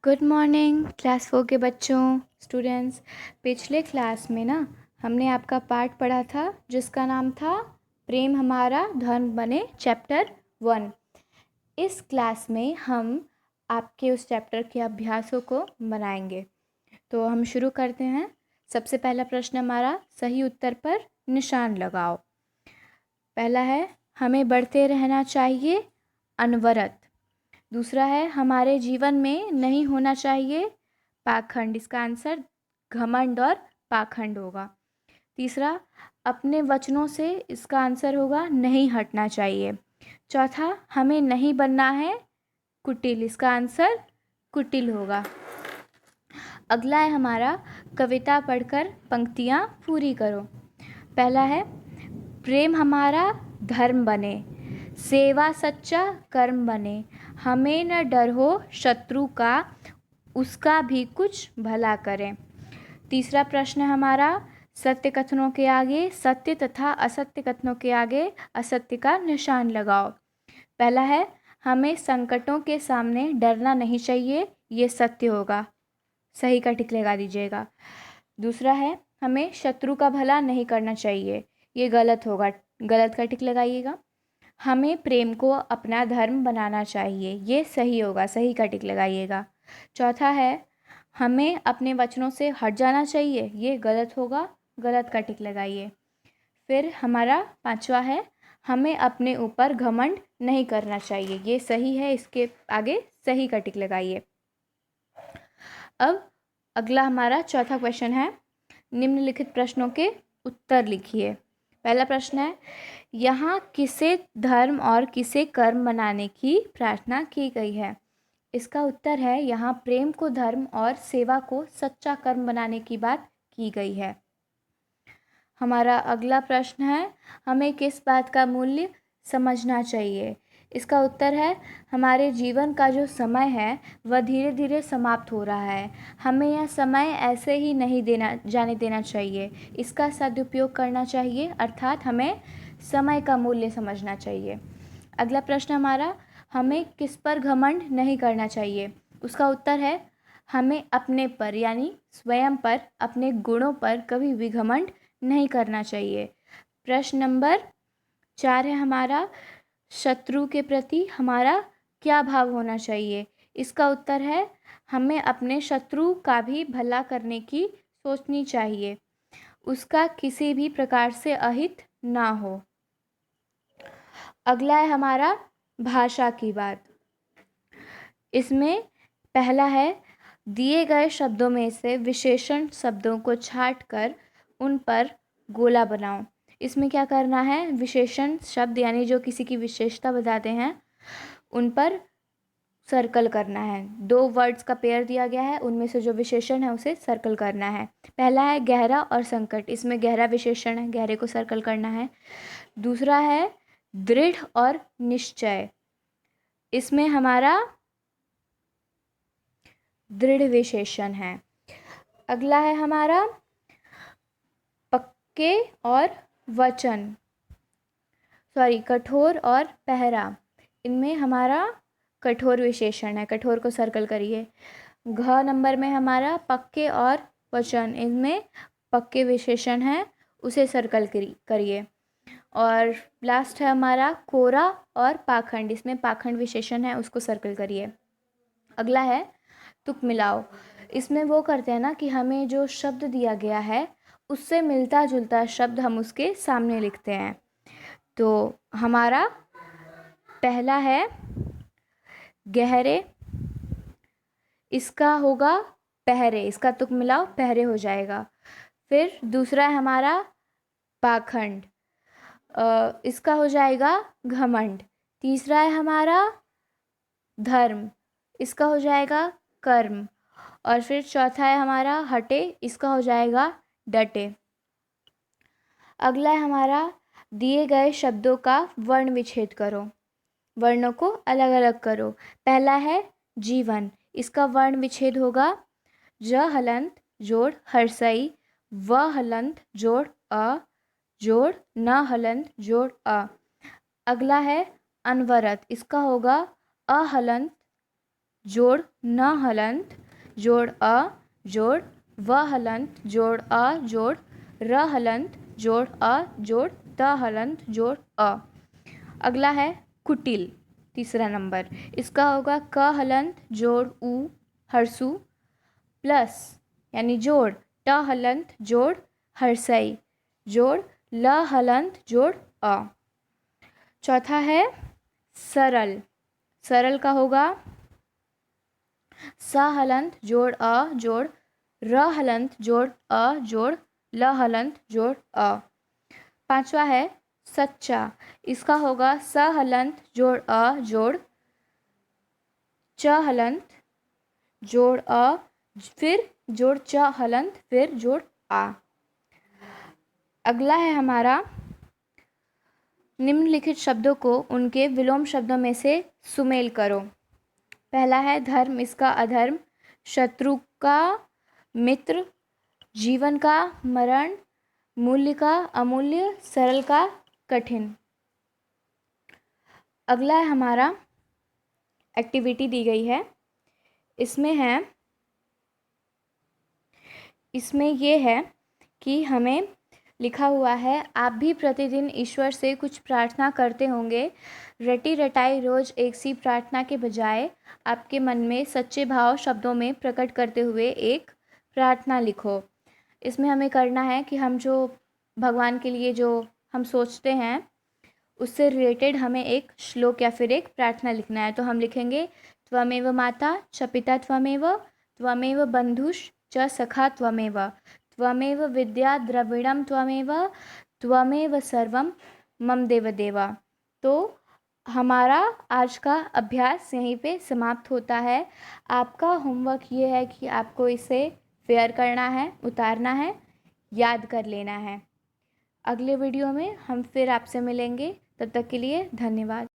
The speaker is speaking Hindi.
गुड मॉर्निंग क्लास 4 के बच्चों, स्टूडेंट्स। पिछले क्लास में ना हमने आपका पाठ पढ़ा था जिसका नाम था प्रेम हमारा धर्म बने, चैप्टर 1। इस क्लास में हम आपके उस चैप्टर के अभ्यासों को बनाएंगे। तो हम शुरू करते हैं। सबसे पहला प्रश्न हमारा, सही उत्तर पर निशान लगाओ। पहला है, हमें बढ़ते रहना चाहिए अनवरत। दूसरा है, हमारे जीवन में नहीं होना चाहिए पाखंड। इसका आंसर घमंड और पाखंड होगा। तीसरा, अपने वचनों से। इसका आंसर होगा नहीं हटना चाहिए। चौथा, हमें नहीं बनना है कुटिल। इसका आंसर कुटिल होगा। अगला है हमारा, कविता पढ़कर पंक्तियाँ पूरी करो। पहला है, प्रेम हमारा धर्म बने, सेवा सच्चा कर्म बने, हमें न डर हो शत्रु का, उसका भी कुछ भला करें। तीसरा प्रश्न हमारा, सत्य कथनों के आगे सत्य तथा असत्य कथनों के आगे असत्य का निशान लगाओ। पहला है, हमें संकटों के सामने डरना नहीं चाहिए। ये सत्य होगा, सही का टिक लगा दीजिएगा। दूसरा है, हमें शत्रु का भला नहीं करना चाहिए। ये गलत होगा, गलत का टिक लगाइएगा। हमें प्रेम को अपना धर्म बनाना चाहिए। ये सही होगा, सही का टिक लगाइएगा। चौथा है, हमें अपने वचनों से हट जाना चाहिए। ये गलत होगा, गलत का टिक लगाइए। फिर हमारा पांचवा है, हमें अपने ऊपर घमंड नहीं करना चाहिए। ये सही है, इसके आगे सही का टिक लगाइए। अब अगला हमारा चौथा क्वेश्चन है, निम्नलिखित प्रश्नों के उत्तर लिखिए। पहला प्रश्न है, यहाँ किसे धर्म और किसे कर्म बनाने की प्रार्थना की गई है। इसका उत्तर है, यहाँ प्रेम को धर्म और सेवा को सच्चा कर्म बनाने की बात की गई है। हमारा अगला प्रश्न है, हमें किस बात का मूल्य समझना चाहिए। इसका उत्तर है, हमारे जीवन का जो समय है वह धीरे धीरे समाप्त हो रहा है। हमें यह समय ऐसे ही नहीं जाने देना चाहिए। इसका सदुपयोग करना चाहिए, अर्थात हमें समय का मूल्य समझना चाहिए। अगला प्रश्न हमारा, हमें किस पर घमंड नहीं करना चाहिए। उसका उत्तर है, हमें अपने पर यानी स्वयं पर, अपने गुणों पर कभी भी घमंड नहीं करना चाहिए। प्रश्न नंबर 4 है हमारा, शत्रु के प्रति हमारा क्या भाव होना चाहिए। इसका उत्तर है, हमें अपने शत्रु का भी भला करने की सोचनी चाहिए, उसका किसी भी प्रकार से अहित ना हो। अगला है हमारा भाषा की बात। इसमें पहला है, दिए गए शब्दों में से विशेषण शब्दों को छांट कर उन पर गोला बनाओ। इसमें क्या करना है, विशेषण शब्द यानी जो किसी की विशेषता बताते हैं उन पर सर्कल करना है। 2 वर्ड्स का पेयर दिया गया है, उनमें से जो विशेषण है उसे सर्कल करना है। पहला है गहरा और संकट। इसमें गहरा विशेषण है, गहरे को सर्कल करना है। दूसरा है दृढ़ और निश्चय। इसमें हमारा दृढ़ विशेषण है। अगला है हमारा पक्के और वचन, कठोर और पहरा। इनमें हमारा कठोर विशेषण है, कठोर को सर्कल करिए। घ नंबर में हमारा पक्के और वचन, इनमें पक्के विशेषण है, उसे सर्कल करिए। और लास्ट है हमारा कोरा और पाखंड। इसमें पाखंड विशेषण है, उसको सर्कल करिए। अगला है तुक मिलाओ। इसमें वो करते हैं ना कि हमें जो शब्द दिया गया है उससे मिलता जुलता शब्द हम उसके सामने लिखते हैं। तो हमारा पहला है गहरे, इसका होगा पहरे। इसका तुक मिलाओ, पहरे हो जाएगा। फिर दूसरा है हमारा पाखंड, इसका हो जाएगा घमंड। तीसरा है हमारा धर्म, इसका हो जाएगा कर्म। और फिर चौथा है हमारा हटे, इसका हो जाएगा डटे। अगला है हमारा, दिए गए शब्दों का वर्ण विच्छेद करो, वर्णों को अलग अलग करो। पहला है जीवन, इसका वर्ण विच्छेद होगा ज हलंत जोड़ हर्सई, व हलंत जोड़ अ जोड़ न हलंत जोड़ अ। अगला है अनवरत, इसका होगा अहलंत जोड़ न हलंत जोड़ अ जोड़ व हलंत जोड़ अ जोड़ र हलंत जोड़ अ जोड़ त हलंत जोड़ अ। अगला है कुटिल, तीसरा नंबर। इसका होगा क हलंत जोड़ उ हरसू प्लस यानी जोड़ ट हलंत जोड़ हरसई जोड़ ल हलंत जोड़ अ। चौथा है सरल। सरल का होगा स हलंत जोड़ अ जोड़ र हलंत जोड़ अ जोड़ ल हलंत जोड़ अ। पांचवा है सच्चा। इसका होगा स हलंत जोड़ अ जोड़ च हलंत जोड़ अ फिर जोड़ च हलंत फिर जोड़ आ। अगला है हमारा निम्नलिखित शब्दों को उनके विलोम शब्दों में से सुमेल करो। पहला है धर्म, इसका अधर्म, शत्रु का मित्र, जीवन का मरण, मूल्य का अमूल्य, सरल का कठिन। अगला है हमारा एक्टिविटी दी गई है, इसमें ये है कि हमें लिखा हुआ है आप भी प्रतिदिन ईश्वर से कुछ प्रार्थना करते होंगे। रटी रटाई रोज एक सी प्रार्थना के बजाय आपके मन में सच्चे भाव शब्दों में प्रकट करते हुए एक प्रार्थना लिखो। इसमें हमें करना है कि हम जो भगवान के लिए जो हम सोचते हैं उससे रिलेटेड हमें एक श्लोक या फिर एक प्रार्थना लिखना है। तो हम लिखेंगे त्वमेव माता च पिता त्वमेव बंधुश्च सखा त्वमेव विद्या द्रविणं त्वमेव सर्वं मम देव देवा। तो हमारा आज का अभ्यास यहीं पे समाप्त होता है। आपका होमवर्क ये है कि आपको इसे फेयर करना है, उतारना है, याद कर लेना है। अगले वीडियो में हम फिर आपसे मिलेंगे, तब तक के लिए धन्यवाद।